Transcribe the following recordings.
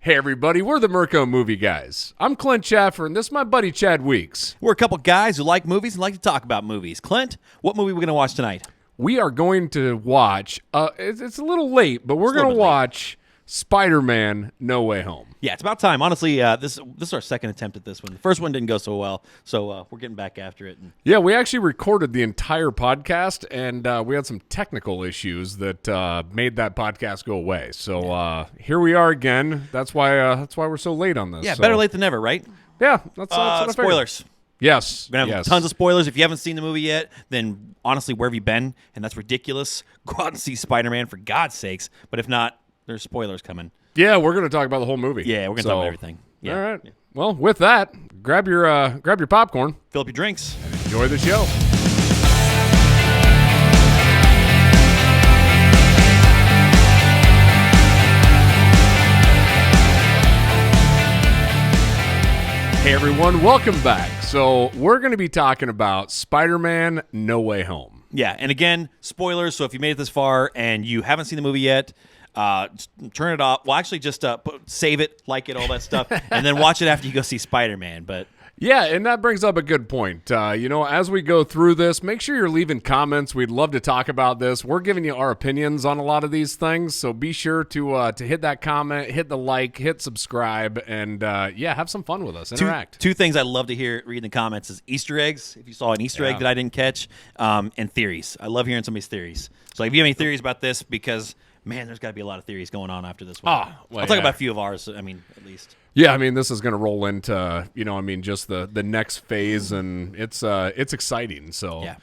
Hey, everybody, we're the Mirko Movie Guys. I'm Clint Schaffer, and this is my buddy Chad Weeks. We're a couple guys who like movies and like to talk about movies. Clint, what movie are we going to watch tonight? We are going to watch, it's a little late, but we're going to watch Spider-Man No Way Home. Yeah, it's about time. Honestly, this is our second attempt at this one. The first one didn't go so well, so we're getting back after it. Yeah, we actually recorded the entire podcast, and we had some technical issues that made that podcast go away. So here we are again. That's why we're so late on this. Yeah, so. better late than never, right? Yeah, that's what I figured. Spoilers. Yes. We're going to have tons of spoilers. If you haven't seen the movie yet, then honestly, where have you been? And that's ridiculous. Go out and see Spider-Man for God's sakes. But if not, there's spoilers coming. Yeah, we're going to talk about the whole movie. Yeah, we're going to talk about everything. Yeah. All right. Yeah. Well, with that, grab your popcorn. Fill up your drinks. And enjoy the show. Hey, everyone. Welcome back. So we're going to be talking about Spider-Man No Way Home. Yeah, and again, spoilers. So if you made it this far and you haven't seen the movie yet, turn it off. Well, actually, just save it, like it, all that stuff, and then watch it after you go see Spider-Man. But yeah, and that brings up a good point. As we go through this, make sure you're leaving comments. We'd love to talk about this. We're giving you our opinions on a lot of these things, so be sure to hit that comment, hit the like, hit subscribe, and have some fun with us. Interact. Two things I love to read in the comments is Easter eggs. If you saw an Easter egg that I didn't catch, and theories. I love hearing somebody's theories. So if you have any theories about this, because man, there's got to be a lot of theories going on after this one. I'll talk about a few of ours. I mean, at least. Yeah, I mean, this is going to roll into, just the next phase, and it's exciting. So yeah.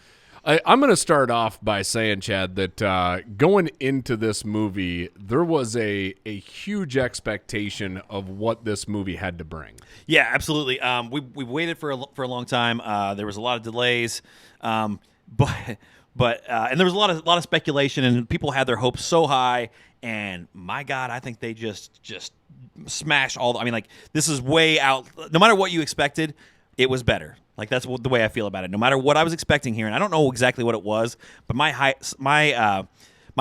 I'm going to start off by saying, Chad, that going into this movie, there was a huge expectation of what this movie had to bring. Yeah, absolutely. We waited for a long time. There was a lot of delays, But and there was a lot of speculation, and people had their hopes so high. And my God, I think they just smashed all. This is way out. No matter what you expected, it was better. Like that's the way I feel about it. No matter what I was expecting here, and I don't know exactly what it was, but my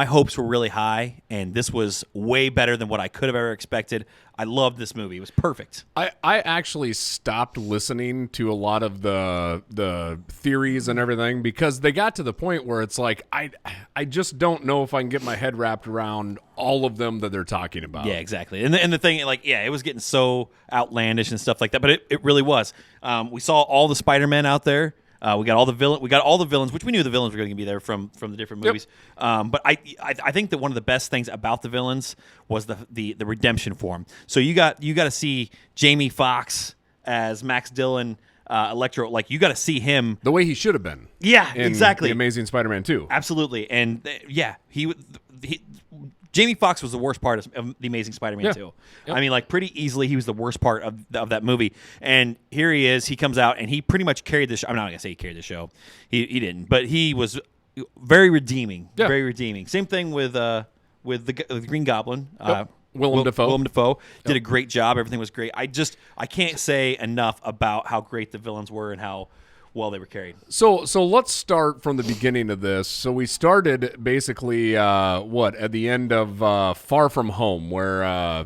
hopes were really high, and this was way better than what I could have ever expected. I loved this movie. It was perfect. I actually stopped listening to a lot of the theories and everything because they got to the point where it's like I just don't know if I can get my head wrapped around all of them that they're talking about. Yeah, exactly. And the thing, it was getting so outlandish and stuff like that, but it really was. We saw all the Spider-Men out there. We got all the villains, which we knew the villains were going to be there from the different movies. Yep. But I think that one of the best things about the villains was the redemption for them. So you got to see Jamie Foxx as Max Dillon, Electro. Like you got to see him the way he should have been. Yeah, in exactly. The Amazing Spider-Man 2. Absolutely, and Jamie Foxx was the worst part of The Amazing Spider-Man 2. Yep. I mean, pretty easily, he was the worst part of that movie. And here he is. He comes out, and he pretty much carried the show. I'm not going to say he carried the show. He didn't. But he was very redeeming. Yeah. Very redeeming. Same thing with the Green Goblin. Yep. Willem Dafoe did a great job. Everything was great. I can't say enough about how great the villains were and how well they were carried. So let's start from the beginning of this. So we started basically at the end of Far From Home, where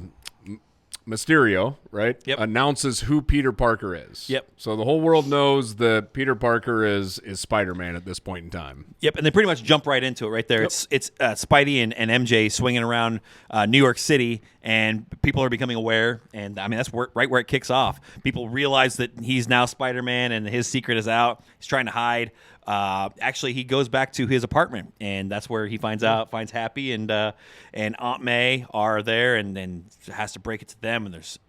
Mysterio, right, announces who Peter Parker is. Yep. So the whole world knows that Peter Parker is Spider-Man at this point in time. Yep, and they pretty much jump right into it right there. Yep. It's Spidey and MJ swinging around New York City, and people are becoming aware. And, I mean, that's right where it kicks off. People realize that he's now Spider-Man and his secret is out. He's trying to hide. Actually, he goes back to his apartment, and that's where he finds Happy and Aunt May are there, and then has to break it to them. And there's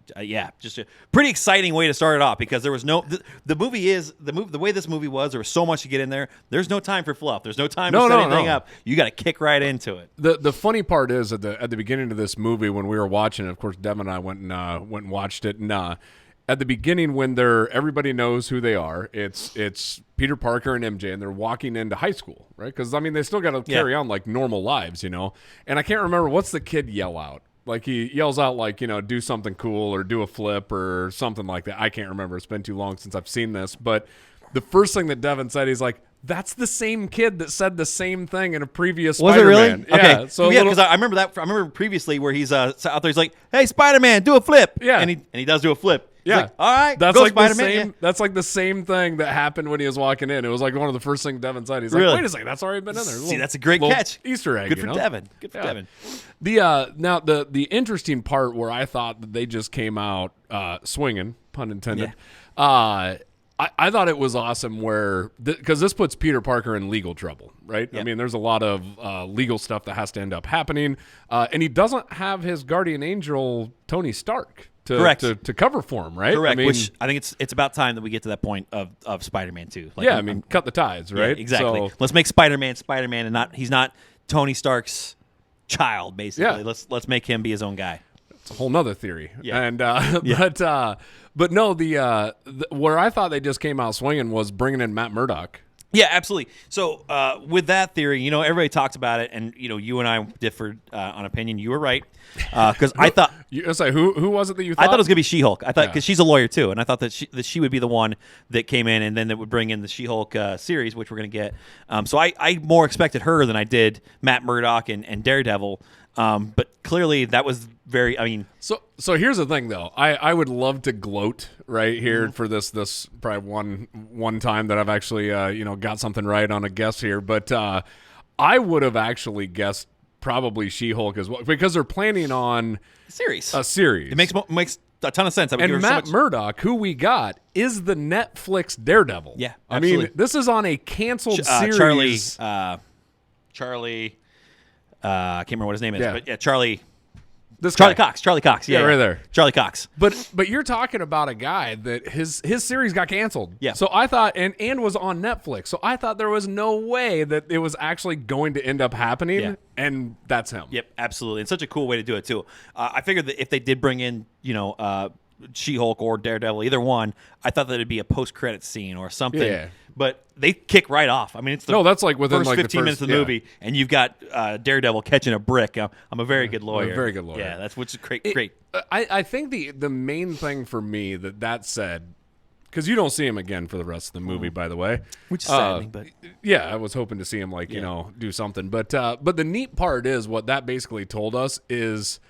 just a pretty exciting way to start it off because there was the way this movie was. There was so much to get in there. There's no time for fluff. There's no time to set anything up. You got to kick right into it. The funny part is at the beginning of this movie when we were watching it. Of course, Devin and I went and watched it, and at the beginning when everybody knows who they are, it's Peter Parker and MJ, and they're walking into high school, right? Because, I mean, they still got to carry on like normal lives, And I can't remember, what's the kid yell out? Like he yells out like, do something cool or do a flip or something like that. I can't remember. It's been too long since I've seen this. But the first thing that Devin said, he's like, That's the same kid that said the same thing in a previous Was Spider-Man. it really? Yeah. Okay. So Yeah, because I remember that. I remember previously where he's out there. He's like, "Hey, Spider-Man, do a flip." Yeah. And he does do a flip. He's yeah. like, all right. That's go like the Spider-Man. same. Yeah. That's like the same thing that happened when he was walking in. It was like one of the first things Devin said. He's like, Really? "Wait a second, that's already been in there." See, that's a great little catch. Easter egg. Good for you know? Devin. Good for Devin. Now the interesting part where I thought that they just came out swinging, pun intended. Yeah. I thought it was awesome where because this puts Peter Parker in legal trouble, right? Yep. I mean, there's a lot of legal stuff that has to end up happening, and he doesn't have his guardian angel Tony Stark to cover for him, right? Correct. I mean, Which I think it's about time that we get to that point of Spider-Man 2. Like, yeah, I mean, cut the ties, right? Yeah, exactly. So, Let's make Spider-Man, and he's not Tony Stark's child. Basically, Yeah. let's make him be his own guy. it's a whole nother theory. Yeah. And but no, the where I thought they just came out swinging was bringing in Matt Murdock. Yeah, absolutely. So with that theory, everybody talks about it, and you and I differed on opinion. You were right because I thought Who was it that you thought? I thought it was gonna be She-Hulk. I thought because Yeah. she's a lawyer too, and I thought that she would be the one that came in, and then that would bring in the She-Hulk series, which we're gonna get. So I more expected her than I did Matt Murdock and Daredevil. But clearly that was very. I mean, So here's the thing, though. I would love to gloat right here for this probably one time that I've actually got something right on a guess here, but I would have actually guessed probably She-Hulk as well because they're planning on series. a series. It makes a ton of sense. I would give And her so Matt much- Murdock, who we got, is the Netflix Daredevil. Yeah, I mean, absolutely. this is on a canceled series. Charlie. I can't remember what his name is, Yeah. but yeah, Charlie guy. Cox. Charlie Cox. Yeah, right there. Charlie Cox. But you're talking about a guy that his series got canceled. Yeah. So I thought and was on Netflix. So I thought there was no way that it was actually going to end up happening. Yeah. And that's him. Yep, absolutely. And such a cool way to do it too. I figured that if they did bring in, She-Hulk or Daredevil, either one, I thought that it'd be a post-credit scene or something. Yeah. But they kick right off. I mean, it's the that's like within first like 15 the minutes first, of the movie, and you've got Daredevil catching a brick. I'm a very good lawyer. very good lawyer. Yeah, that's which is great. I think the main thing for me that said, because you don't see him again for the rest of the movie, by the way. Which is saddening, but yeah, I was hoping to see him do something. But the neat part is what that basically told us is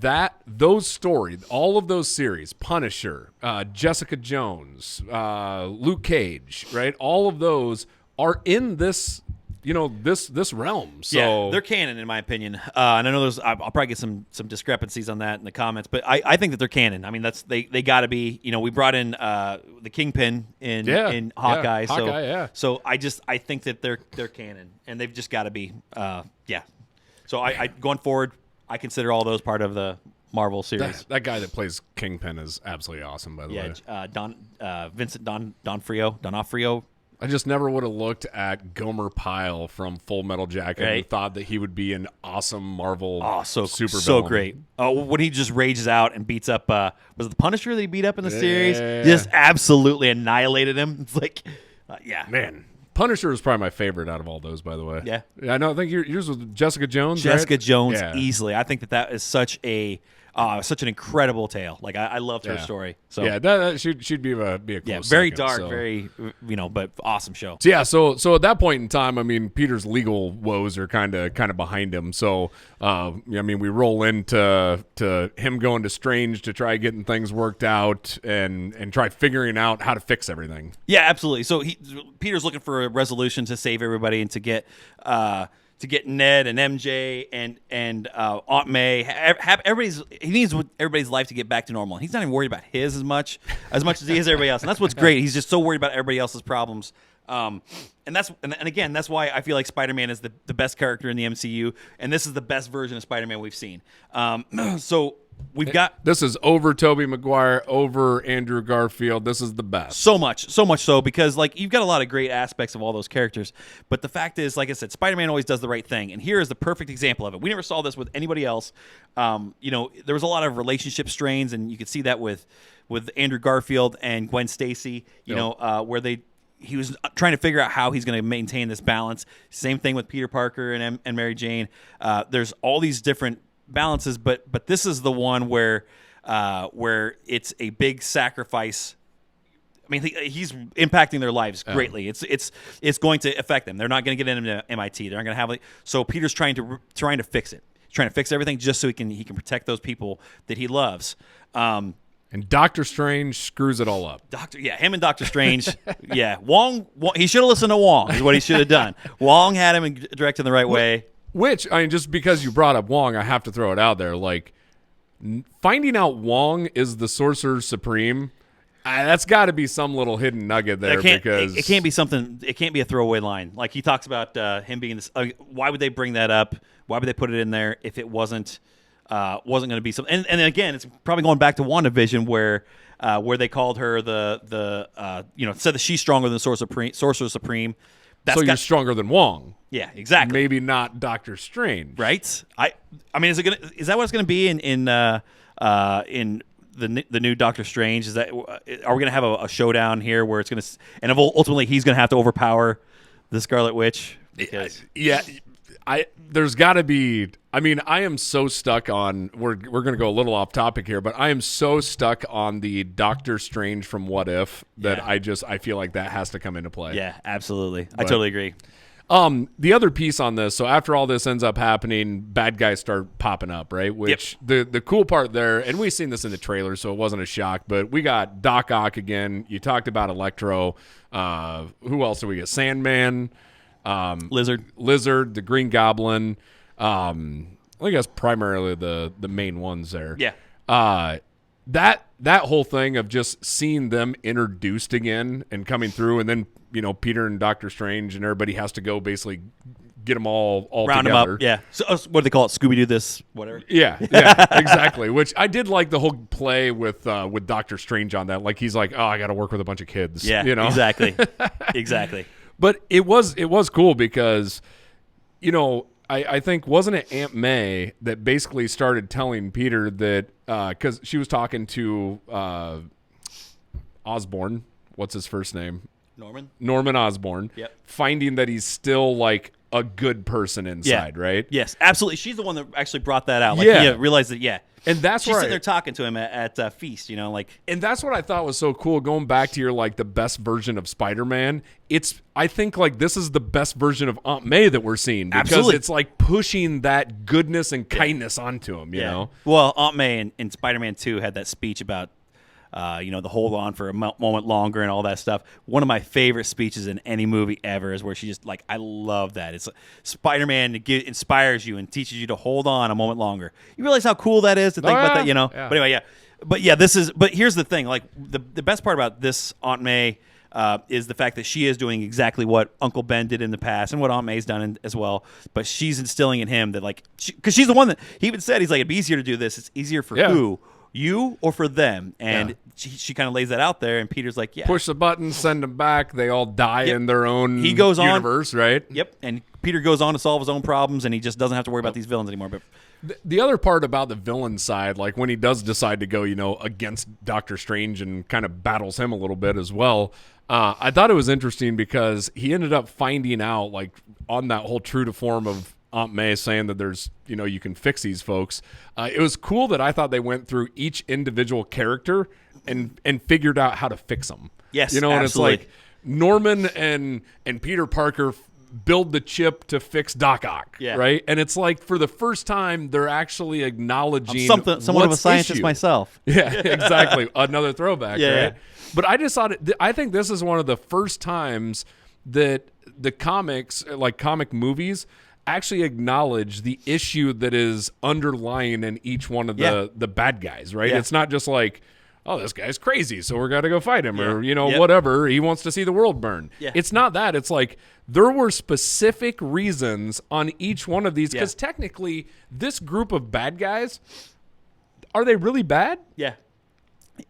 that those stories, all of those series, Punisher, Jessica Jones, Luke Cage, right? All of those are in this, this realm. So yeah, they're canon in my opinion. And I know I'll probably get some discrepancies on that in the comments, but I think that they're canon. I mean, they got to be. We brought in the Kingpin in Hawkeye. So I think that they're canon, and they've just got to be. So I going forward, I consider all those part of the Marvel series. that guy that plays Kingpin is absolutely awesome, by the way. Vincent D'Onofrio. I just never would have looked at Gomer Pyle from Full Metal Jacket and thought that he would be an awesome Marvel super so villain. great. When he just rages out and beats up was it the Punisher that he beat up in the series? Just absolutely annihilated him. It's like man. Punisher was probably my favorite out of all those, by the way. Yeah. I know. I think yours was Jessica Jones. Jessica right? Jones Yeah. easily. I think that is such an incredible tale. Like I loved her story. So yeah, that she'd be a close very second, dark, so. very but awesome show. So yeah, so at that point in time, I mean, Peter's legal woes are kind of behind him. So I mean, we roll into him going to Strange to try getting things worked out and try figuring out how to fix everything. Yeah, absolutely. So Peter's looking for a resolution to save everybody and to get Ned and MJ and Aunt May. He needs everybody's life to get back to normal. He's not even worried about his as much as he is everybody else, and that's what's great. He's just so worried about everybody else's problems. And again, that's why I feel like Spider-Man is the best character in the MCU, and this is the best version of Spider-Man we've seen. So we've got this is over Tobey Maguire, over Andrew Garfield. This is the best. So much so because like you've got a lot of great aspects of all those characters, but the fact is, like I said, Spider-Man always does the right thing, and here is the perfect example of it. We never saw this with anybody else. There was a lot of relationship strains, and you could see that with Andrew Garfield and Gwen Stacy. Where he was trying to figure out how he's going to maintain this balance. Same thing with Peter Parker and Mary Jane. There's all these different balances, but this is the one where it's a big sacrifice mean, he's impacting their lives greatly. It's going to affect them. They're not going to get into MIT. They're not going to have so Peter's trying to fix it. Trying to fix everything just so he can protect those people that he loves. And Doctor Strange screws it all up. Him and Doctor Strange. Wong, he should have listened to Wong is what he should have done. Wong had him directed the right way. Which, I mean, just because you brought up Wong, I have to throw it out there. Like, finding out Wong is the Sorcerer Supreme, that's got to be some little hidden nugget there. Because it can't be something. It can't be a throwaway line. Like he talks about him being this. Why would they bring that up? Why would they put it in there if it wasn't going to be something? And again, it's probably going back to WandaVision where they called her the said that she's stronger than the Sorcerer Supreme. You're stronger than Wong. Yeah, exactly. Maybe not Doctor Strange, right? I mean, is that what it's going to be in the new Doctor Strange? Is that are we going to have a showdown here where it's going to and ultimately he's going to have to overpower the Scarlet Witch? There's got to be. I mean, I am so stuck on. We're going to go a little off topic here, but I am so stuck on the Doctor Strange from What If that I feel like that has to come into play. Yeah, absolutely. I totally agree. The other piece on this, so after all this ends up happening, bad guys start popping up, right? Which the cool part there, and we've seen this in the trailer, so it wasn't a shock, but we got Doc Ock again. You talked about Electro. Who else do we get? Sandman. Lizard, the Green Goblin. I guess primarily the main ones there. Yeah. That whole thing of just seeing them introduced again and coming through, and then Peter and Doctor Strange and everybody has to go basically get them all round together. Them up. Yeah. So what do they call it? Scooby Doo this whatever. Yeah, exactly. Which I did like the whole play with Doctor Strange on that. Like he's like, oh, I got to work with a bunch of kids. Yeah. Exactly. Exactly. But it was cool because, I think, wasn't it Aunt May that basically started telling Peter that because she was talking to Osborn, what's his first name? Norman Osborn. Yep. Finding that he's still like a good person inside, right? Yes, absolutely. She's the one that actually brought that out. Like, he realized that. And that's she's sitting there talking to him at Feast, And that's what I thought was so cool. Going back to your the best version of Spider-Man, I think this is the best version of Aunt May that we're seeing because Absolutely. it's pushing that goodness and kindness onto him. You know. Well, Aunt May in Spider-Man 2 had that speech about the hold on for a moment longer and all that stuff. One of my favorite speeches in any movie ever is where she just I love that. It's Spider-Man inspires you and teaches you to hold on a moment longer. You realize how cool that is to think about that, Yeah. But anyway, but here's the thing. The best part about this Aunt May is the fact that she is doing exactly what Uncle Ben did in the past and what Aunt May's done as well. But she's instilling in him that because she's the one that he even said, he's like, it'd be easier to do this. It's easier for who? You or for them? And she kind of lays that out there, and Peter's like, push the button, send them back. They all die in their own universe, right? Yep. And Peter goes on to solve his own problems, and he just doesn't have to worry about these villains anymore. But the other part about the villain side, when he does decide to go, against Doctor Strange and kind of battles him a little bit as well, I thought it was interesting because he ended up finding out, on that whole true to form of Aunt May saying that there's, you can fix these folks. It was cool that I thought they went through each individual character and figured out how to fix them. Yes, and absolutely. it's Norman and Peter Parker build the chip to fix Doc Ock, right? And it's for the first time they're actually acknowledging somewhat of a scientist myself. Yeah, exactly. Another throwback, right? But I just thought I think this is one of the first times that the comics, comic movies, actually acknowledge the issue that is underlying in each one of the bad guys, right? It's not just oh, this guy's crazy, so we're got to go fight him, or whatever. He wants to see the world burn. It's not that. It's there were specific reasons on each one of these because technically, this group of bad guys, are they really bad? Yeah,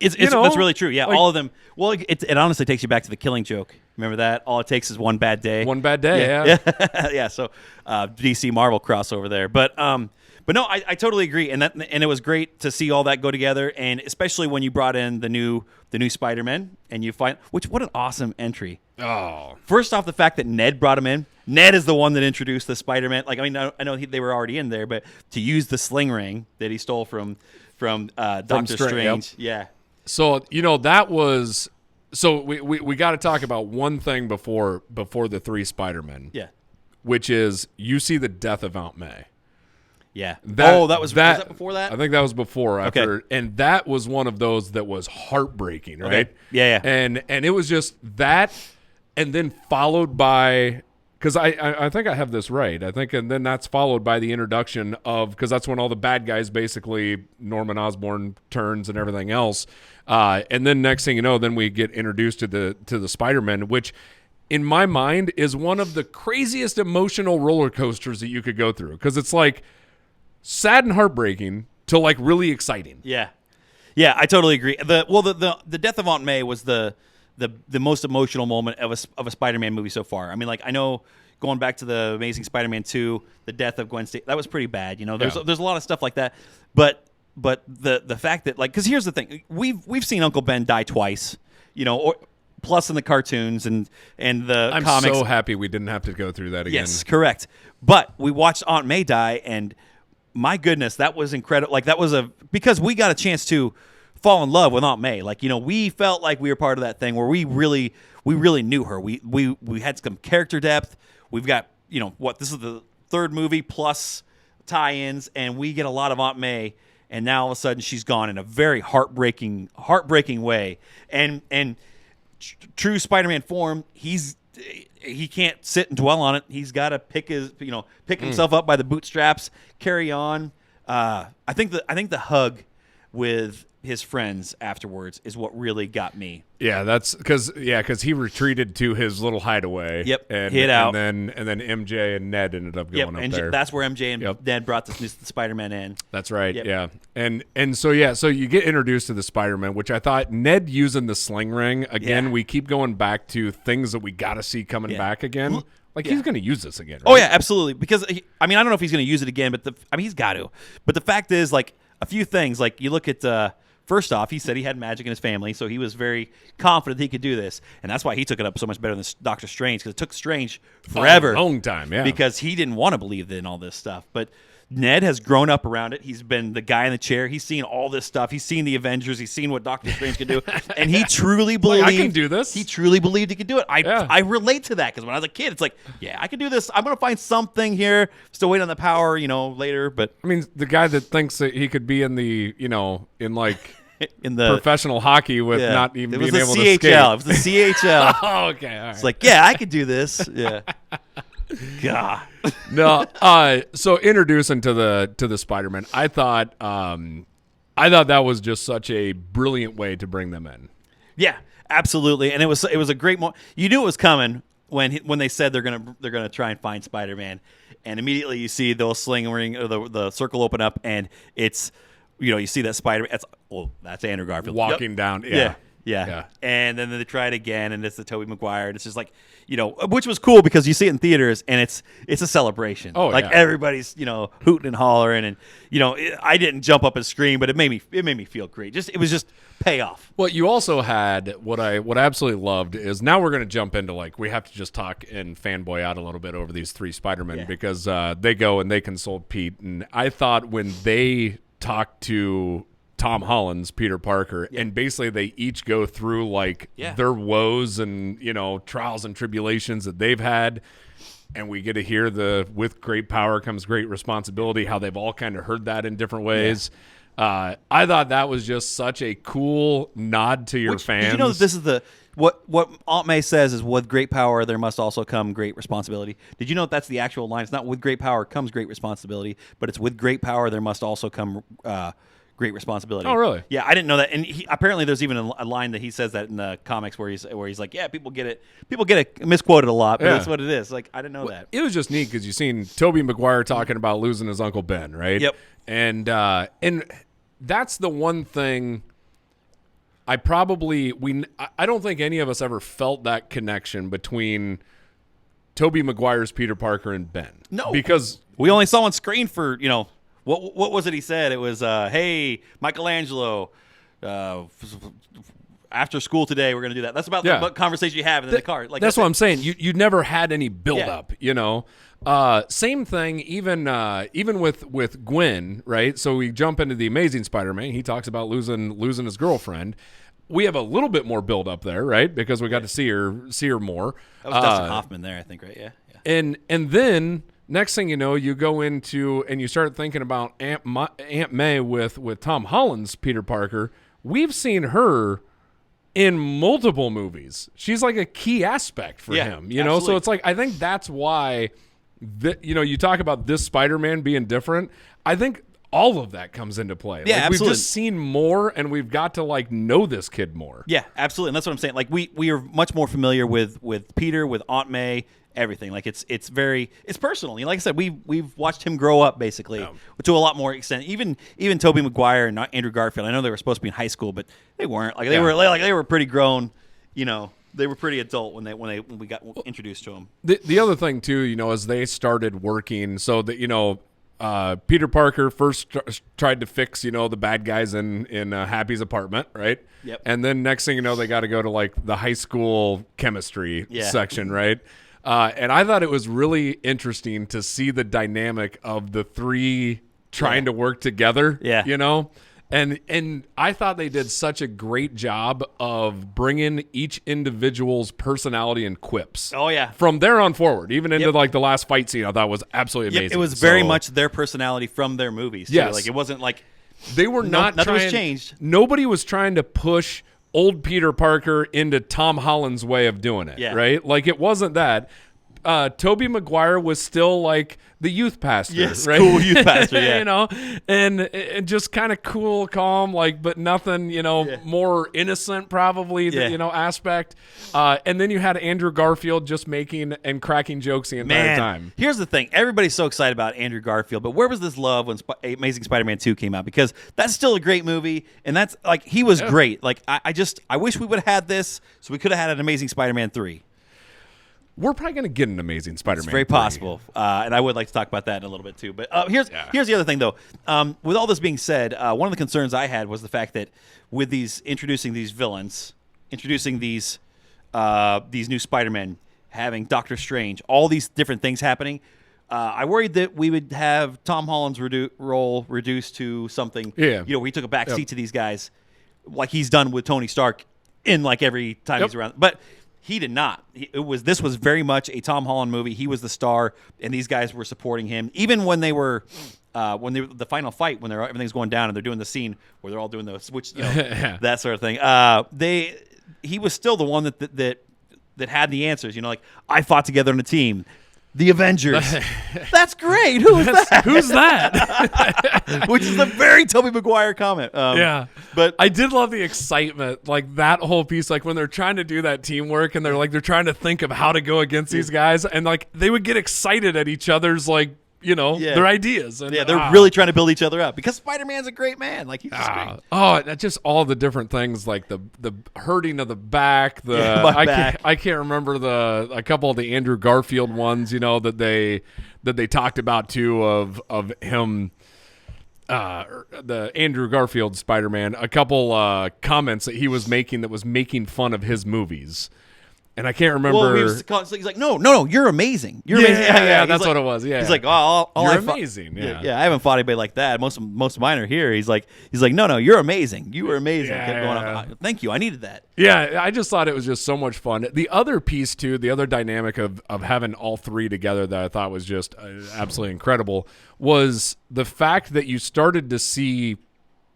that's really true. Yeah, all of them. Well, it honestly takes you back to the Killing Joke. Remember that? All it takes is one bad day. One bad day. Yeah. Yeah. So DC Marvel crossover there, but no, I totally agree, and it was great to see all that go together, and especially when you brought in the new Spider-Man, and you find what an awesome entry. Oh, first off, the fact that Ned brought him in. Ned is the one that introduced the Spider-Man. I know they were already in there, but to use the sling ring that he stole from Doctor Strange, So that was So we got to talk about one thing before the 3 Spider-Men. Yeah. Which is you see the death of Aunt May. Yeah. Was that before that? I think that was before. After, okay. And that was one of those that was heartbreaking, right? Okay. Yeah. And it was just that, and then followed by, because I think I have this right. I think, and then that's followed by the introduction of, because that's when all the bad guys basically Norman Osborn turns and everything else. And then next thing you know, then we get introduced to the Spider-Man, which, in my mind, is one of the craziest emotional roller coasters that you could go through, because it's like sad and heartbreaking to like really exciting. Yeah, I totally agree. The death of Aunt May was the most emotional moment of a Spider-Man movie so far. I mean, like, I know going back to the Amazing Spider-Man 2, the death of Gwen Stacy, that was pretty bad. You know, there's a lot of stuff like that, but the fact that, like, because here's the thing, we've seen Uncle Ben die twice. You know, plus in the cartoons and the I'm comics. so happy we didn't have to go through that again. Yes, correct. But we watched Aunt May die, and my goodness, that was incredible. Like, that was because we got a chance to fall in love with Aunt May. Like, you know, we felt like we were part of that thing where we really knew her. We had some character depth. We've got, you know, this is the 3rd movie plus tie-ins, and we get a lot of Aunt May, and now all of a sudden she's gone in a very heartbreaking way. And true Spider-Man form, he can't sit and dwell on it. He's got to pick himself up by the bootstraps, carry on. I think the hug with his friends afterwards is what really got me. Yeah, that's because he retreated to his little hideaway. Yep, and hid out, and then MJ and Ned ended up going up there. That's where MJ and Ned brought the Spider-Man in. That's right. Yep. Yeah, and so you get introduced to the Spider-Man, which I thought Ned using the sling ring again. Yeah. We keep going back to things that we got to see coming back again. Like, he's going to use this again. Right? Oh yeah, absolutely. Because I don't know if he's going to use it again, but he's got to. But the fact is, like, a few things. Like, you look at. First off, he said he had magic in his family, so he was very confident he could do this. And that's why he took it up so much better than Doctor Strange, because it took Strange forever. A long time, yeah. Because he didn't want to believe in all this stuff. But Ned has grown up around it. He's been the guy in the chair. He's seen all this stuff. He's seen the Avengers. He's seen what Doctor Strange can do. And he truly believed. I can do this. He truly believed he could do it. I relate to that, because when I was a kid, it's like, yeah, I can do this. I'm going to find something here. Still waiting on the power, later. But I mean, the guy that thinks that he could be in the, in like... in the professional hockey with not even being able CHL. to skate. It was the CHL. Oh, okay. All right. It's like, yeah, I could do this. Yeah. God. No. So introducing to the Spider-Man, I thought that was just such a brilliant way to bring them in. Yeah, absolutely. And it was a great moment. You knew it was coming when they said they're gonna try and find Spider-Man, and immediately you see the sling ring or the circle open up, and it's. You see that Spider-Man. That's Andrew Garfield walking down. Yeah. And then they try it again, and it's the Tobey Maguire. And it's just like, which was cool because you see it in theaters, and it's a celebration. Oh, like everybody's hooting and hollering, and I didn't jump up and scream, but it made me feel great. It was just payoff. Well, you also had what I absolutely loved is now we're going to jump into we have to just talk and fanboy out a little bit over these 3 Spider-Men because they go and they consult Pete, and I thought when they talk to Tom Holland's Peter Parker, and basically they each go through their woes and trials and tribulations that they've had, and we get to hear with great power comes great responsibility, how they've all kind of heard that in different ways. I thought that was just such a cool nod to your fans. Did you know that this is what Aunt May says is, with great power there must also come great responsibility. Did you know that's the actual line? It's not with great power comes great responsibility, but it's with great power there must also come great responsibility. Oh, really? Yeah, I didn't know that. And apparently there's even a line that he says that in the comics where he's like, yeah, people get it misquoted a lot, but that's what it is. Like, I didn't know that. It was just neat because you've seen Tobey Maguire talking about losing his Uncle Ben, right? Yep. And that's the one thing I don't think any of us ever felt that connection between Tobey Maguire's Peter Parker and Ben. No. Because we only saw on screen for, what was it he said? It was, hey, Michelangelo, after school today, we're going to do that. That's about the conversation you have in the car. That's what I'm saying. You never had any build-up, Same thing, even with Gwen, right? So we jump into the Amazing Spider-Man. He talks about losing his girlfriend. we have a little bit more build up there, right? Because we got to see her more. That was Dustin Hoffman there, I think, right? Yeah. And then next thing you know, you go into and you start thinking about Aunt May with Tom Holland's Peter Parker. We've seen her in multiple movies. She's like a key aspect for him, you know? So it's like, I think that's why, you talk about this Spider-Man being different. I think all of that comes into play. Yeah, like, absolutely. We've just seen more, and we've got to like know this kid more. Yeah, absolutely. And that's what I'm saying. Like we are much more familiar with Peter, with Aunt May, everything. Like it's personal. Like I said, we've watched him grow up basically to a lot more extent. Even Tobey Maguire and Andrew Garfield. I know they were supposed to be in high school, but they weren't. Like they were pretty grown. They were pretty adult when we got introduced to them. The other thing too, as they started working, so that Peter Parker first tried to fix, the bad guys in Happy's apartment, right? Yep. And then next thing you know, they got to go to like the high school chemistry section, right? And I thought it was really interesting to see the dynamic of the three trying to work together. Yeah. And I thought they did such a great job of bringing each individual's personality and quips. Oh, yeah. From there on forward, even into like the last fight scene, I thought was absolutely amazing. It was very much their personality from their movies. Too. Yes. Like it wasn't like they were nothing was changed. Nobody was trying to push old Peter Parker into Tom Holland's way of doing it. Yeah. Right? Like it wasn't that. Tobey Maguire was still like the youth pastor, right? Cool youth pastor, yeah. and just kind of cool, calm, like, but nothing, more innocent probably, aspect. And then you had Andrew Garfield just making and cracking jokes the entire time. Here's the thing. Everybody's so excited about Andrew Garfield, but where was this love when Amazing Spider-Man 2 came out? Because that's still a great movie, and that's, like, he was great. Like, I wish we would have had this, so we could have had an Amazing Spider-Man 3. We're probably going to get an Amazing Spider-Man. It's very 3. possible, and I would like to talk about that in a little bit too. But here's the other thing, though. With all this being said, one of the concerns I had was the fact that with introducing these villains, introducing these new Spider-Men, having Doctor Strange, all these different things happening, I worried that we would have Tom Holland's role reduced to something. Yeah. Where he took a back seat to these guys, like he's done with Tony Stark in like every time he's around, but. He did not. This was very much a Tom Holland movie. He was the star, and these guys were supporting him. Even when they were, the final fight, when everything's going down and they're doing the scene where they're all doing the switch, that sort of thing. He was still the one that had the answers. Like I fought together on a team. The Avengers. That's great. Who's that? Who's that? Which is a very Tobey Maguire comment. But I did love the excitement, like that whole piece, like when they're trying to do that teamwork and they're trying to think of how to go against these guys, and like they would get excited at each other's their ideas. And, they're really trying to build each other up because Spider-Man's a great man. Like he's just great. Oh, just all the different things, like the hurting of the back. I can't remember a couple of the Andrew Garfield ones. That they talked about too of him. The Andrew Garfield Spider-Man. A couple comments that he was making that was making fun of his movies. And I can't remember. Well, he's like, no, you're amazing. You're amazing. Yeah, that's like, what it was. Yeah, he's like, oh, you're amazing. Yeah, I haven't fought anybody like that. Most of mine are here. He's like, no, you're amazing. You were amazing. Yeah. I kept going on. Thank you. I needed that. Yeah, I just thought it was just so much fun. The other piece too, the other dynamic of having all three together that I thought was just absolutely incredible was the fact that you started to see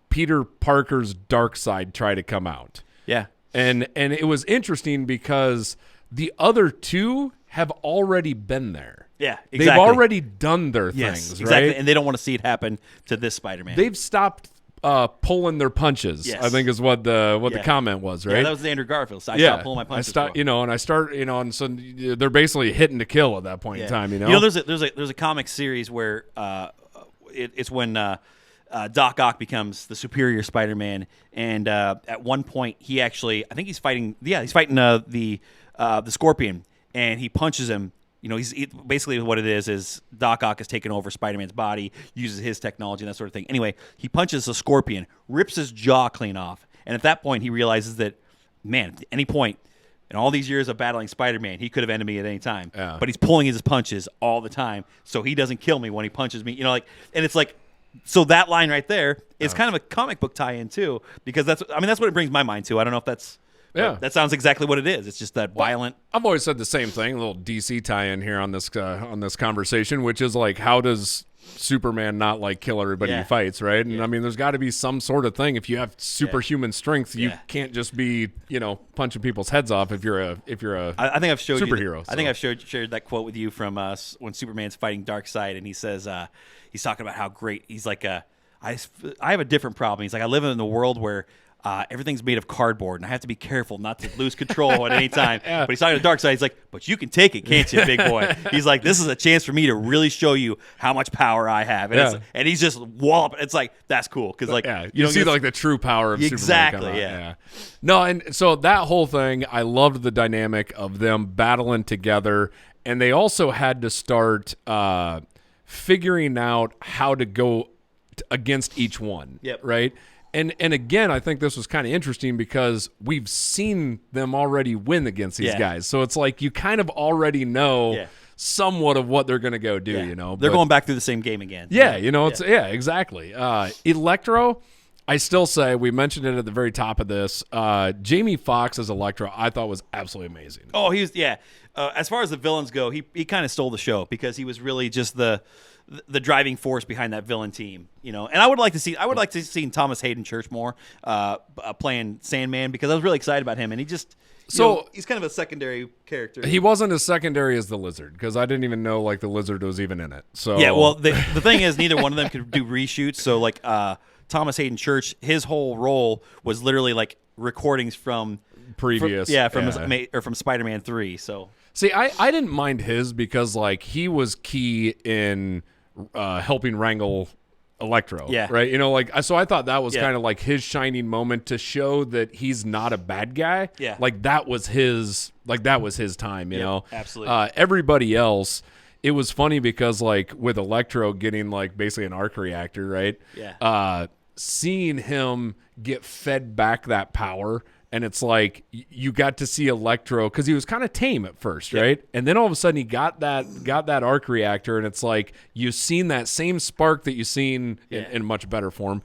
Peter Parker's dark side try to come out. Yeah. And it was interesting because the other two have already been there. Yeah, exactly. They've already done their things, exactly. right? And they don't want to see it happen to this Spider-Man. They've stopped pulling their punches. Yes. I think is what the comment was, right? Yeah, that was Andrew Garfield. So I stopped pulling my punches. And so they're basically hitting to kill at that point in time. There's a comic series where it's when Doc Ock becomes the superior Spider-Man, and at one point he actually, I think he's fighting the Scorpion, and he punches him. Basically what it is Doc Ock has taken over Spider-Man's body, uses his technology and that sort of thing. Anyway, he punches the Scorpion, rips his jaw clean off, and at that point he realizes that, man, at any point in all these years of battling Spider-Man, he could have ended me at any time. Yeah. But he's pulling his punches all the time, so he doesn't kill me when he punches me. And it's like, so that line right there is kind of a comic book tie-in too, because that's what it brings my mind to. I don't know if that's that sounds exactly what it is. It's just that violent. I've always said the same thing. A little DC tie-in here on this conversation, which is like, how does Superman not like kill everybody he fights, right? And I mean, there's got to be some sort of thing. If you have superhuman strength, you can't just be punching people's heads off if you're a I think I've showed superhero. I think I've shared that quote with you from when Superman's fighting Darkseid, and he says he's talking about how great he's like. I have a different problem. He's like, I live in a world where everything's made of cardboard, and I have to be careful not to lose control at any time. But he's talking to Darkseid. He's like, but you can take it, can't you, big boy? He's like, this is a chance for me to really show you how much power I have. And he's just walloping. It's like, that's cool. Because like, you see like the true power of Superman come out. Yeah. No, and so that whole thing, I loved the dynamic of them battling together. And they also had to start figuring out how to go against each one. Right? And again, I think this was kind of interesting because we've seen them already win against these guys. So it's like you kind of already know somewhat of what they're going to go do, They're going back through the same game again. Exactly. Electro, I still say, we mentioned it at the very top of this, Jamie Foxx as Electro I thought was absolutely amazing. Oh, he was, as far as the villains go, he kind of stole the show because he was really just the driving force behind that villain team, And I would like to see Thomas Hayden Church more playing Sandman, because I was really excited about him, and he just he's kind of a secondary character. He wasn't as secondary as the Lizard, because I didn't even know like the Lizard was even in it. So well, the thing is, neither one of them could do reshoots. So like Thomas Hayden Church, his whole role was literally like recordings from previous, from Spider-Man 3. So see, I didn't mind his because like he was key in helping wrangle Electro, right? So I thought that was kind of like his shining moment to show that he's not a bad guy. Like that was his time, you know. Absolutely. Everybody else, it was funny because like with Electro getting like basically an arc reactor, right? Seeing him get fed back that power. And it's like you got to see Electro because he was kind of tame at first, right? And then all of a sudden he got that arc reactor, and it's like you've seen that same spark that you've seen in much better form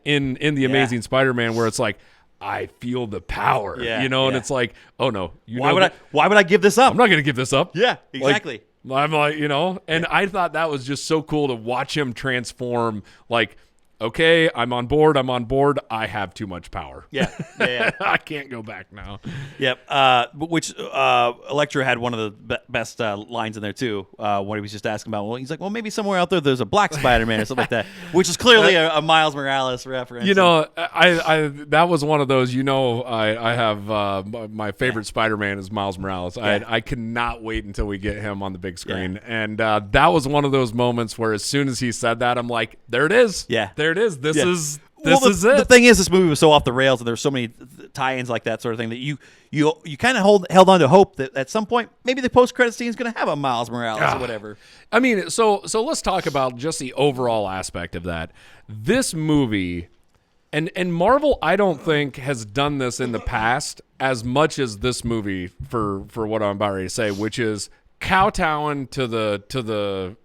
in the Amazing Spider-Man, where it's like, I feel the power, and it's like, oh no, why would I give this up? I'm not going to give this up. Yeah, exactly. I'm like, and I thought that was just so cool to watch him transform, like, okay, I'm on board. I have too much power. Yeah. I can't go back now. Yep. Which Electro had one of the best lines in there too. When he was just asking about, he's like, well, maybe somewhere out there's a black Spider-Man or something like that, which is clearly a Miles Morales reference. I that was one of those. I have my favorite Spider-Man is Miles Morales. I cannot wait until we get him on the big screen, and that was one of those moments where as soon as he said that, I'm like, there it is. Yeah. There it is. This is it. The thing is, this movie was so off the rails, and there's so many tie-ins like that sort of thing that you kind of held on to hope that at some point maybe the post-credit scene is going to have a Miles Morales or whatever. I mean, so let's talk about just the overall aspect of that. This movie, and Marvel, I don't think has done this in the past as much as this movie for what I'm about ready to say, which is kowtowing to the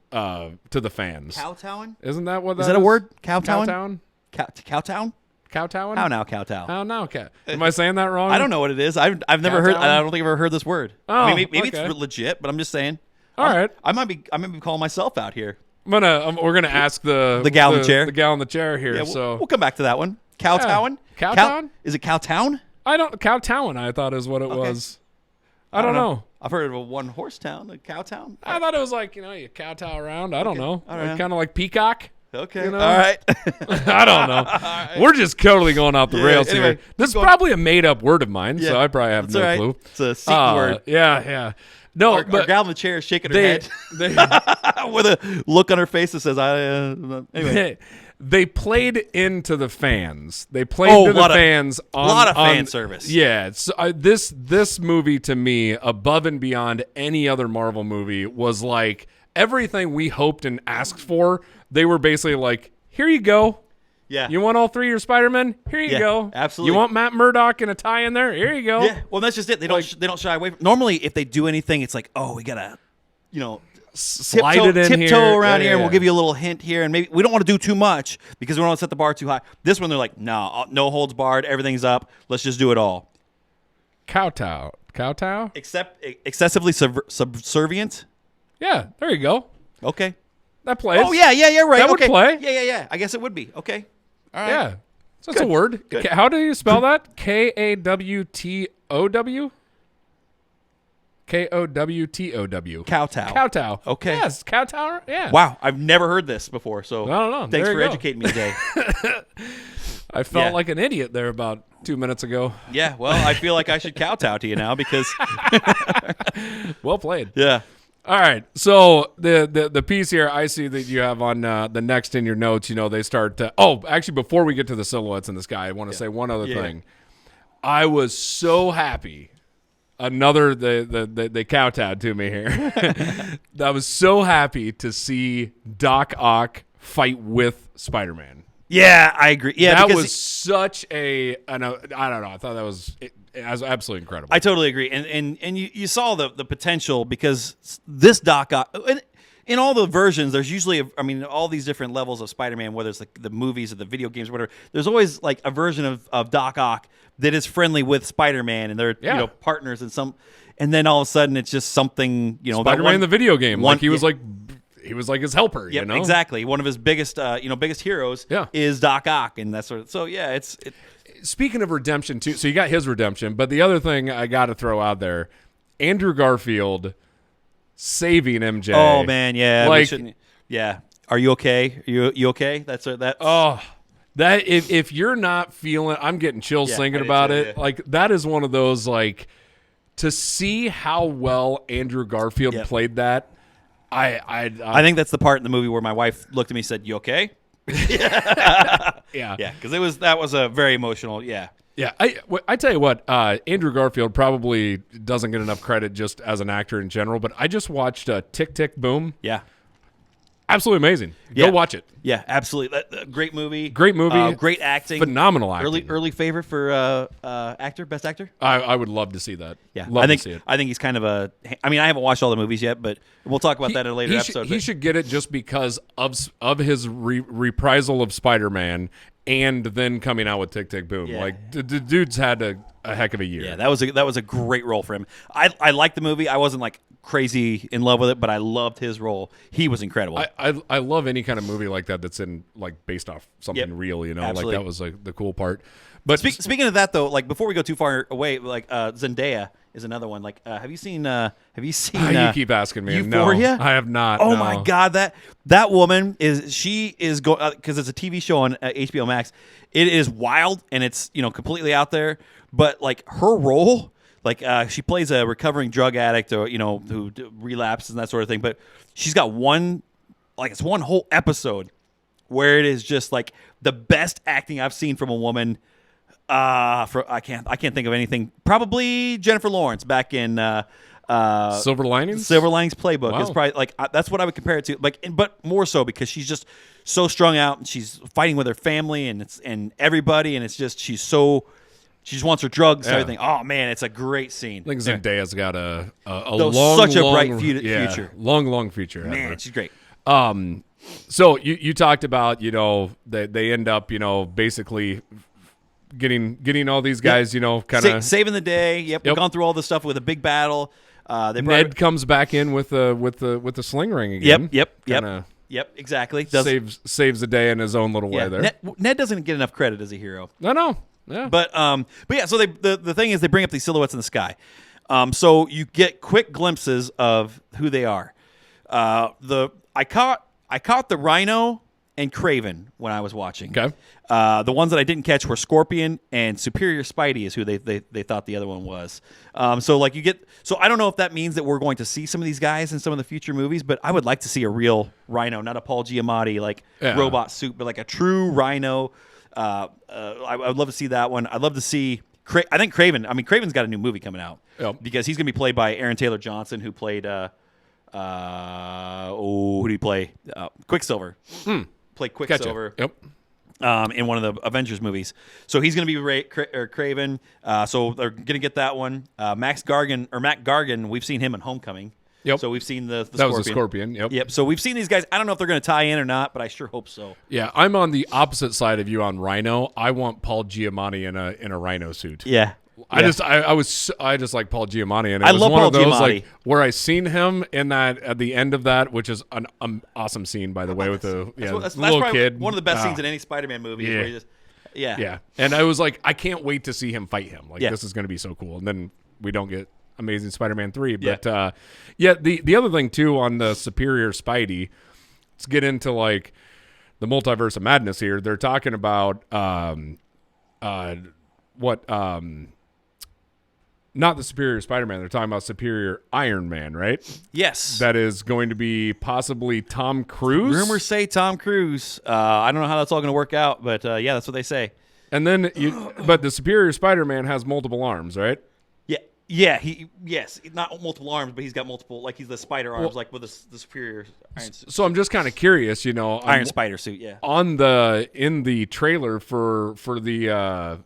fans. Kowtowing? Isn't that what that is? That a word? Kowtowing? Kowtowing? Kowtowing? How now, kowtow? How now, am I saying that wrong? I don't know what it is. I've never heard. I don't think I've ever heard this word. Oh, I mean, maybe it's legit, but I'm just saying. All right. I might be calling myself out here. We're gonna ask the gal in the chair. The gal in the chair here. Yeah, so we'll come back to that one. Kowtowing? Kowtown? Is it Kowtown? Kowtowing, I thought is what it was. I don't know. I've heard of a one-horse town, a cow town. I thought it was like, you kowtow around. I don't know. Right. Kind of like Peacock. Okay. All right. I don't know. Right. We're just totally going off the rails here. This is probably a made-up word of mine, so I probably have no clue. It's a secret word. Yeah. No, our gal in the chair is shaking her head with a look on her face that says, anyway. They played into the fans. They played to the fans. A lot of fan service. Yeah. This movie, to me, above and beyond any other Marvel movie, was like everything we hoped and asked for. They were basically like, here you go. Yeah. You want all three of your Spider-Men? Here you go. Absolutely. You want Matt Murdock and a tie in there? Here you go. Yeah. Well, that's just it. They don't shy away from. Normally, if they do anything, it's like, oh, we gotta, slide it in tiptoe here. around Yeah, here, and yeah. we'll give you a little hint here. And maybe we don't want to do too much because we don't want to set the bar too high. This one, they're like, no holds barred. Everything's up. Let's just do it all. Kowtow. Except excessively subservient. Yeah, there you go. Okay. That plays. Oh, yeah, right. That would okay. play. Yeah. I guess it would be. Okay. All right. Yeah. So that's a word. Good. How do you spell that? Kawtow? Kowtow. Kowtow. Okay. Yes, kowtow. Yeah. Wow. I've never heard this before. So I don't know. Thanks There for you go. educating me today. I felt Yeah. like an idiot there about 2 minutes ago. Yeah. Well, I feel like I should kowtow to you now because, Well played. yeah. All right. So the piece here I see that you have on the next in your notes, they start actually before we get to the silhouettes in the sky, I want to say one other thing. I was so happy. They kowtowed to me here. I was so happy to see Doc Ock fight with Spider-Man. Yeah, I agree. Yeah, that because was such I don't know. I thought that was absolutely incredible. I totally agree. And you saw the potential because this Doc Ock, in all the versions, there's usually, all these different levels of Spider-Man, whether it's the movies or the video games or whatever, there's always like a version of Doc Ock that is friendly with Spider-Man and they're partners and then all of a sudden it's just something, Spider-Man in the video game. He was like his helper, Yep, exactly. One of his biggest heroes is Doc Ock, and that sort of. So yeah, Speaking of redemption too, so you got his redemption, but the other thing I got to throw out there, Andrew Garfield saving MJ. Oh man, yeah, yeah. Are you okay? You okay? That's. That if you're not feeling, I'm getting chills thinking about it. Yeah. Like that is one of those to see how well Andrew Garfield played that. I think that's the part in the movie where my wife looked at me and said, "You okay?" yeah, because that was a very emotional. Yeah. I tell you what, Andrew Garfield probably doesn't get enough credit just as an actor in general. But I just watched Tick Tick Boom. Yeah. Absolutely amazing. Go watch it. Yeah, absolutely. Great movie. Great movie. Great acting. Phenomenal acting. Early favorite for best actor. I would love to see that. Yeah, love to see it. I think he's kind of I haven't watched all the movies yet, but we'll talk about that in a later episode. He should get it just because of his reprisal of Spider-Man and then coming out with Tick Tick Boom. Yeah. Like the dude's had a heck of a year. Yeah, that was a great role for him. I liked the movie. I wasn't crazy in love with it, but I loved his role. He was incredible. I love any kind of movie like that that's in based off something real. Absolutely. That was the cool part. But speaking of that though, before we go too far away, Zendaya is another one. Have you seen? you keep asking me. Euphoria? No, I have not. Oh no. my God, that woman is going because it's a TV show on HBO Max. It is wild and it's completely out there. But her role, she plays a recovering drug addict or who relapses and that sort of thing. But she's got it's one whole episode where it is just the best acting I've seen from a woman. I can't think of anything. Probably Jennifer Lawrence back in Silver Linings. Silver Linings Playbook. Wow. Is probably that's what I would compare it to. But more so because she's just so strung out and she's fighting with her family and everybody and it's just she just wants her drugs and everything. Oh man, it's a great scene. I think Zendaya's got a such a bright future. Long future. Man, she's great. So you talked about they end up basically getting all these guys kind of saving the day. Yep, we've gone through all this stuff with a big battle. Ned comes back in with the sling ring again. Yep, exactly. Saves the day in his own little way there. Ned doesn't get enough credit as a hero. No. Yeah. But yeah, so the thing is they bring up these silhouettes in the sky. So you get quick glimpses of who they are. I caught the Rhino and Kraven when I was watching. Okay. The ones that I didn't catch were Scorpion and Superior Spidey is who they thought the other one was. So I don't know if that means that we're going to see some of these guys in some of the future movies, but I would like to see a real Rhino, not a Paul Giamatti robot suit, but a true Rhino. I would love to see that one. I'd love to see. I think Kraven. Kraven's got a new movie coming out because he's going to be played by Aaron Taylor Johnson, who played. Who did he play? Quicksilver. Played Quicksilver. Gotcha. Yep. In one of the Avengers movies. So he's going to be Kraven. So they're going to get that one. Matt Gargan, we've seen him in Homecoming. Yep. So we've seen the that Scorpion. was a Scorpion. Yep. Yep. So we've seen these guys. I don't know if they're going to tie in or not, but I sure hope so. Yeah, I'm on the opposite side of you on Rhino. I want Paul Giamatti in a Rhino suit. Yeah. I just like Paul Giamatti, and it I was love one Paul of those Giamatti. like where I seen him in that at the end of that, which is an awesome scene by the way with the That's little probably kid. one of the best scenes in any Spider-Man movie. Yeah. Where he just, Yeah, and I was like, I can't wait to see him fight him. Like this is going to be so cool. And then we don't get Amazing Spider-Man 3, but the other thing too on the Superior Spidey, let's get into like the Multiverse of Madness here. They're talking about not the Superior Spider-Man. They're talking about Superior Iron Man, right? yes. That is going to be possibly Tom Cruise. Rumors say Tom Cruise. I don't know how that's all going to work out, but yeah, that's what they say. And then, but the Superior Spider-Man has multiple arms, right? Yeah. Yes, not multiple arms, but he's got multiple. Like he's the spider arms, like with the superior iron. So I'm just kind of curious, Iron Spider suit. Yeah. In the trailer for the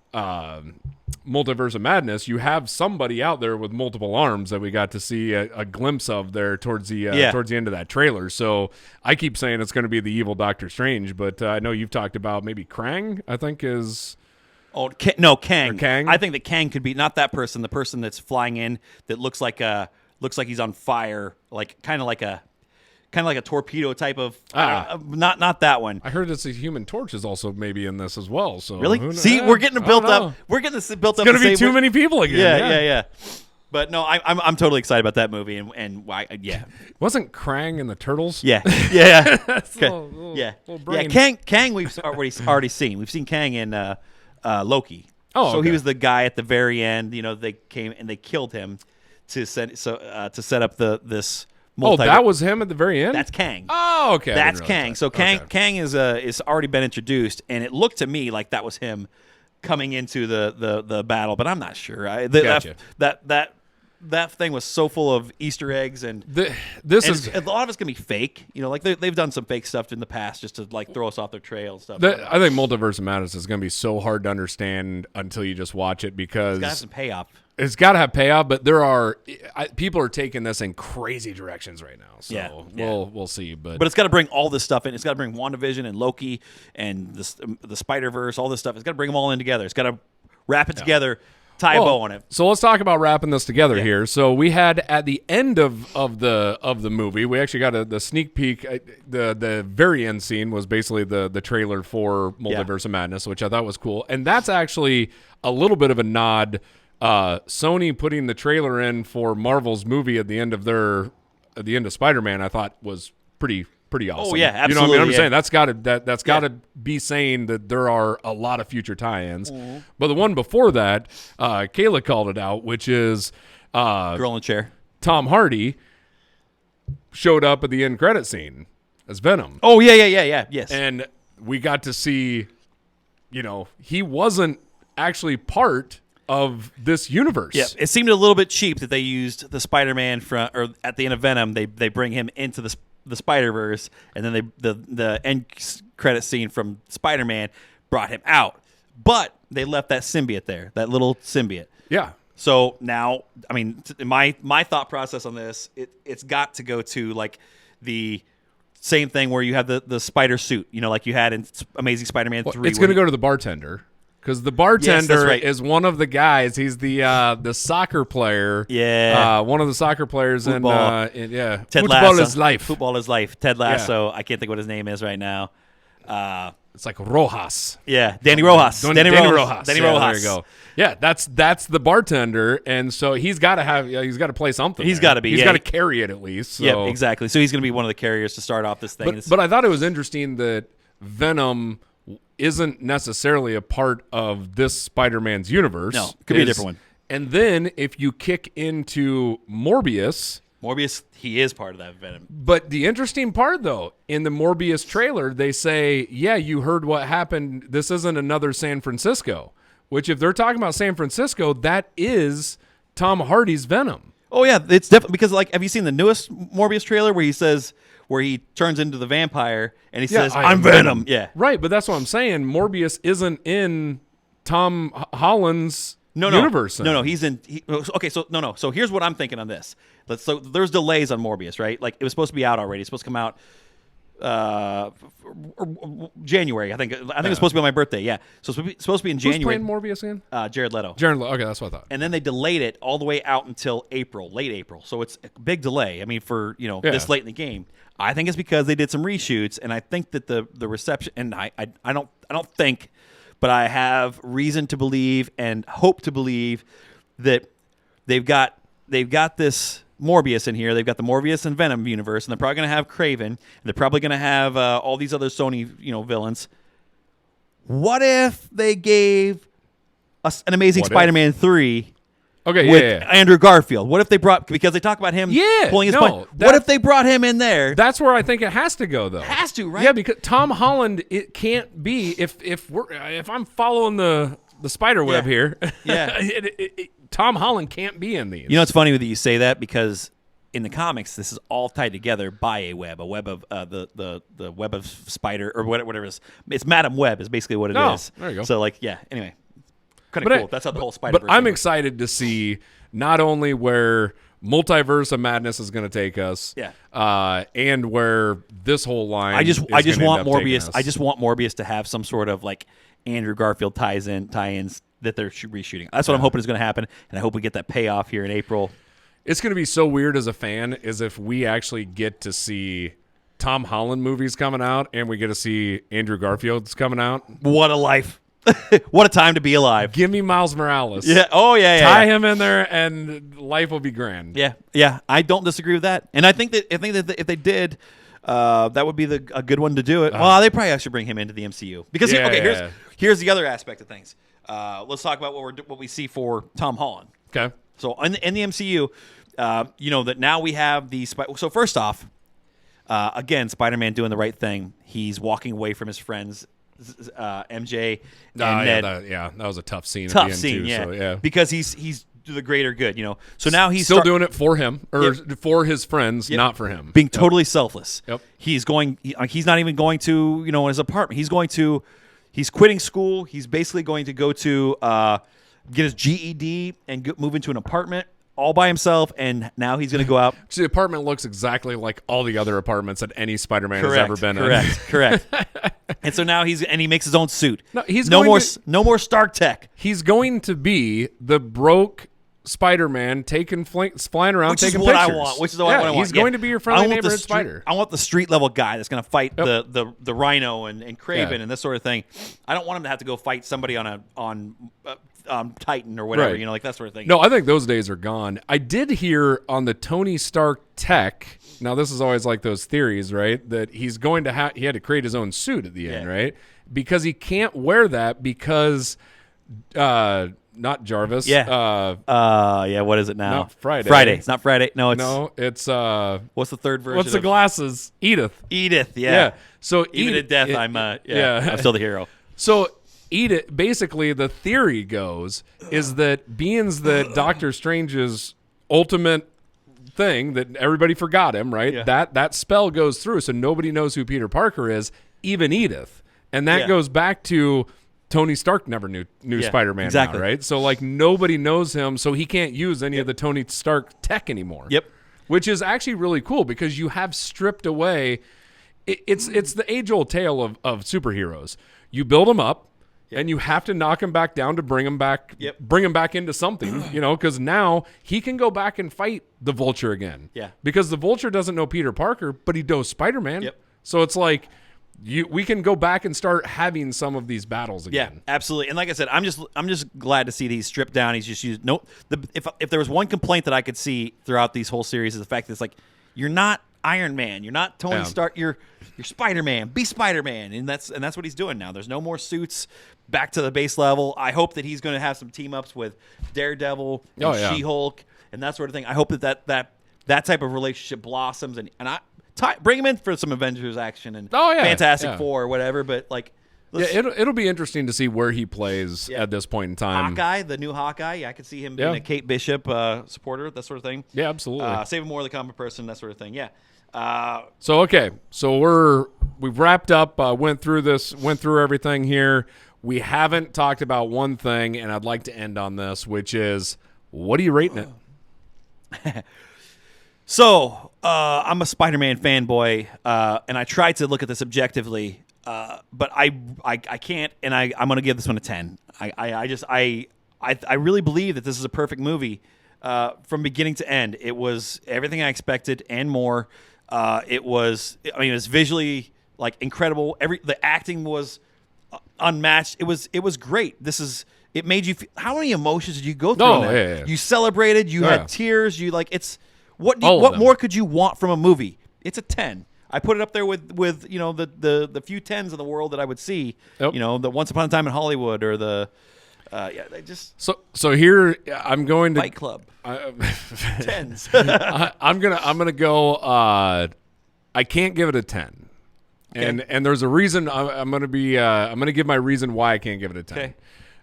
Multiverse of Madness, you have somebody out there with multiple arms that we got to see a glimpse of there towards the end of that trailer. So I keep saying it's going to be the evil Doctor Strange, but I know you've talked about maybe Krang. I think is. Oh no, Kang. Or Kang? I think that Kang could be not that person. The person that's flying in that looks like he's on fire, like kind of like a torpedo type of. Not that one. I heard it's a Human Torch is also maybe in this as well. So Really? See, we're getting built up. We're getting this built up. It's going to be too many people again. Yeah. But no, I'm totally excited about that movie, and why? Yeah. Wasn't Krang and the Turtles? Yeah. That's a Okay. little Yeah. brain. Kang we've already seen. We've seen Kang in Loki. Oh, so okay. he was the guy at the very end. They came and they killed him to set up this. That was him at the very end. That's Kang. Oh, okay. That's Kang. So Kang Okay. Kang is already been introduced, and it looked to me like that was him coming into the battle, but I'm not sure. Gotcha. That thing was so full of Easter eggs, and This and is. a lot of it's gonna be fake. Like they've done some fake stuff in the past just to like throw us off their trail and stuff. I think Multiverse of Madness is going to be so hard to understand until you just watch it because It's got some payoff. it's got to have payoff. But people are taking this in crazy directions right now. So we'll see. But But it's got to bring all this stuff in. It's got to bring WandaVision and Loki and the Spider-Verse, all this stuff. It's got to bring them all in together. It's got to wrap it together, tie a bow on it. So let's talk about wrapping this together here. So we had at the end of the movie, we actually got the sneak peek. The very end scene was basically the trailer for Multiverse of Madness, which I thought was cool, and that's actually a little bit of a nod. Sony putting the trailer in for Marvel's movie at the end of Spider-Man, I thought was pretty awesome. Oh yeah, absolutely. You know what I mean? I'm yeah. saying that's got to be saying that there are a lot of future tie-ins. Mm-hmm. But the one before that, Kayla called it out, which is Girl in the chair. Tom Hardy showed up at the end credit scene as Venom. Oh yeah. Yes. And we got to see, he wasn't actually part of this universe. Yeah, it seemed a little bit cheap that they used the Spider-Man or at the end of Venom, they bring him into the Spider-Verse, and then the end credit scene from Spider-Man brought him out. But they left that symbiote there, that little symbiote. Yeah. So now, I mean, my thought process on this, it's got to go to like the same thing where you have the spider suit, like you had in Amazing Spider-Man 3. It's going to go to the bartender. Because the bartender right. is one of the guys. He's the soccer player. Yeah. One of the soccer players Football. Ted Ted Football Lasso. is life. Football is life. Ted Lasso. I can't think what his name is right now. It's like Rojas. Yeah, Danny Rojas. Danny Rojas. Danny Yeah, Rojas. there you go. Yeah, that's the bartender, and so he's got to play something. He's got gotta be, He's yeah. got to carry it at least. So. Yeah, exactly. So he's going to be one of the carriers to start off this thing. But I thought it was interesting that Venom isn't necessarily a part of this Spider-Man's universe. No, could be a different one. And then if you kick into Morbius, he is part of that Venom. but the interesting part, though, in the Morbius trailer, they say, yeah, you heard what happened. This isn't another San Francisco, which if they're talking about San Francisco, that is Tom Hardy's Venom. Oh, yeah. It's definitely because, like, have you seen the newest Morbius trailer where he turns into the vampire and he says, I'm Venom. Yeah. Right, but that's what I'm saying. Morbius isn't in Tom Holland's universe. No, he's in. Okay, so no. So here's what I'm thinking on this. So there's delays on Morbius, right? Like it was supposed to be out already. It's supposed to come out January. I think it was supposed to be on my birthday. Yeah, so it's supposed to be in January. Who's playing Morbius again? Jared Leto. Okay, that's what I thought. And then they delayed it all the way out until late April. So it's a big delay. I mean, for this late in the game. I think it's because they did some reshoots, and I think that the reception. And I don't think, but I have reason to believe and hope to believe that they've got this Morbius in here. They've got the Morbius and Venom universe, and they're probably going to have Kraven. And they're probably going to have all these other Sony, villains. What if they gave us an Amazing Spider-Man 3 with Andrew Garfield? What if they because they talk about him pulling his point. What if they brought him in there? That's where I think it has to go, though. Has to, right? Yeah, because Tom Holland, it can't be if I'm following the spider web here. Yeah. Tom Holland can't be in these. It's funny that you say that because in the comics, this is all tied together by a web of the web of spider or whatever it is. It's Madam Web is basically what it is. There you go. So anyway, kind of cool. That's how the whole spider. But I'm excited to see not only where Multiverse of Madness is going to take us, and where this whole line. I just want Morbius. I just want Morbius to have some sort of Andrew Garfield tie-ins that they're reshooting. That's what I'm hoping is going to happen, and I hope we get that payoff here in April. It's going to be so weird as a fan is if we actually get to see Tom Holland movies coming out and we get to see Andrew Garfield's coming out. What a life. What a time to be alive. Give me Miles Morales. Yeah. Oh, yeah. Tie him in there and life will be grand. Yeah. Yeah. I don't disagree with that. And I think that if they did, that would be a good one to do it. Well, they probably should bring him into the MCU. Because, here's the other aspect of things. Let's talk about what we see for Tom Holland. Okay. So in the MCU, that now we have the so first off, again, Spider-Man doing the right thing. He's walking away from his friends, MJ and Ned. That was a tough scene. Tough at the end scene, too, yeah. So, yeah. Because he's the greater good, So now he's still doing it for him or for his friends, not for him. Being totally selfless. Yep. He's not even going to in his apartment. He's quitting school. He's basically going to go to get his GED and move into an apartment all by himself, and now he's going to go out. So the apartment looks exactly like all the other apartments that any Spider-Man has ever been in. Correct. And so now he makes his own suit. No, no more Stark tech. He's going to be the broke Spider-Man flying around which taking is what pictures. I want. Which is what I want. He's going to be your friendly neighborhood spider. I want the street level guy that's going to fight the Rhino and Kraven and this sort of thing. I don't want him to have to go fight somebody on Titan or whatever, that sort of thing. No, I think those days are gone. I did hear on the Tony Stark tech. Now this is always like those theories, right? That he's going to he had to create his own suit at the end, right? Because he can't wear that because. Not Jarvis. Yeah. What is it now? Not Friday. Friday. It's not Friday. No, it's what's the third version? What's the glasses? Edith. Yeah. So even at death, I'm still the hero. So Edith. Basically, the theory goes is that beings that Doctor Strange's ultimate thing that everybody forgot him, right? Yeah. That spell goes through, so nobody knows who Peter Parker is, even Edith, and that goes back to. Tony Stark never knew Spider-Man, now, right? So, nobody knows him, so he can't use any of the Tony Stark tech anymore. Yep. Which is actually really cool because you have stripped away. It's the age-old tale of superheroes. You build them up, and you have to knock them back down to bring them back into something, because now he can go back and fight the Vulture again. Yeah. Because the Vulture doesn't know Peter Parker, but he knows Spider-Man. Yep. So it's like... we can go back and start having some of these battles again. Yeah, absolutely. And like I said, I'm just glad to see these stripped down. He's just used if there was one complaint that I could see throughout these whole series is the fact that it's you're not Iron Man, you're not Tony Stark, you're Spider-Man. Be Spider-Man, and that's what he's doing now. There's no more suits. Back to the base level. I hope that he's going to have some team ups with Daredevil and She-Hulk and that sort of thing. I hope that type of relationship blossoms and I. Bring him in for some Avengers action and Fantastic Four or whatever, but it'll be interesting to see where he plays at this point in time. Hawkeye, the new Hawkeye, I could see him being a Kate Bishop supporter, that sort of thing. Yeah, absolutely. Save him more of the comic person, that sort of thing. Yeah. So we've wrapped up, went through everything here. we haven't talked about one thing, and I'd like to end on this, which is, what are you rating it? So, I'm a Spider-Man fanboy, and I tried to look at this objectively, but I can't, and I'm going to give this one a 10. I really believe that this is a perfect movie from beginning to end. It was everything I expected and more. It was visually like incredible. The acting was unmatched. It was great. It made you feel, how many emotions did you go through in that? Yeah. You celebrated, you had tears, what more could you want from a movie? It's a 10. I put it up there with the few 10s in the world that I would see. Yep. The Once Upon a Time in Hollywood or the they just So here I'm going to Fight Club. 10s. I'm gonna go. I can't give it a 10. Okay. And there's a reason. I'm gonna give my reason why I can't give it a 10. Okay.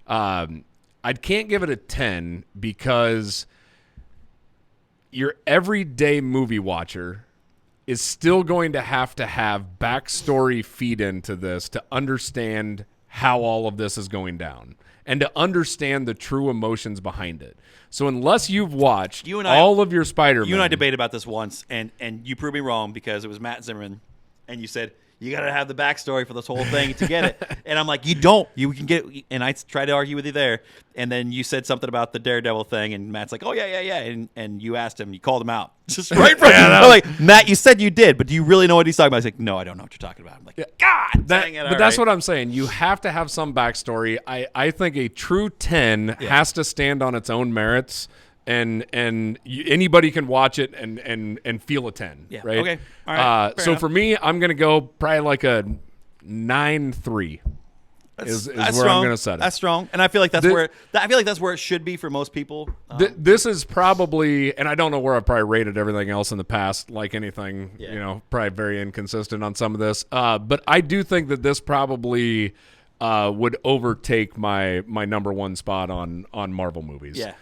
I can't give it a 10 because your everyday movie watcher is still going to have backstory feed into this to understand how all of this is going down and to understand the true emotions behind it. So unless you've watched all of your Spider-Man... You and I debated about this once, and you proved me wrong because it was Matt Zimmerman, and you said, you got to have the backstory for this whole thing to get it. And I'm like, you don't. You can get it. And I tried to argue with you there. And then you said something about the Daredevil thing. And Matt's like, oh, yeah. And you asked him. You called him out. Just right from I'm like, Matt, you said you did. But do you really know what he's talking about? He's like, no, I don't know what you're talking about. I'm like, God dang it. But that's what I'm saying. You have to have some backstory. I think a true 10 has to stand on its own merits. And anybody can watch it and feel a 10, right? Okay. All right. So for me, I'm going to go probably like a 9.3 is where strong. I'm going to set it. That's strong. And I feel like that's where it should be for most people. This is probably, and I don't know where I've probably rated everything else in the past, like anything, probably very inconsistent on some of this. But I do think that this probably would overtake my number one spot on Marvel movies. Yeah.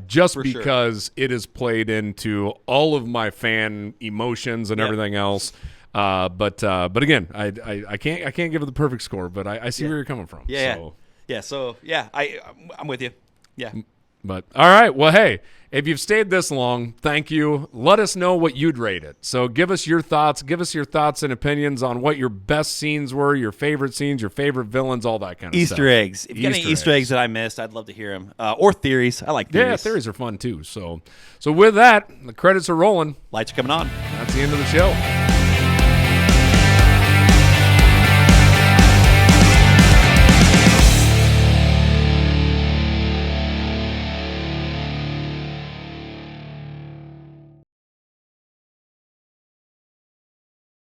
Just because it is played into all of my fan emotions and everything else. But again, I can't give it the perfect score, but I see where you're coming from. So I'm with you. Yeah. But all right, well, hey, if you've stayed this long, thank you. Let us know what you'd rate it. So give us your thoughts. Give us your thoughts and opinions on what your best scenes were, your favorite scenes, your favorite villains, all that kind of stuff. Easter eggs. If you got any Easter eggs that I missed, I'd love to hear them. Or theories. I like theories. Yeah, theories are fun too. So with that, the credits are rolling. Lights are coming on. That's the end of the show.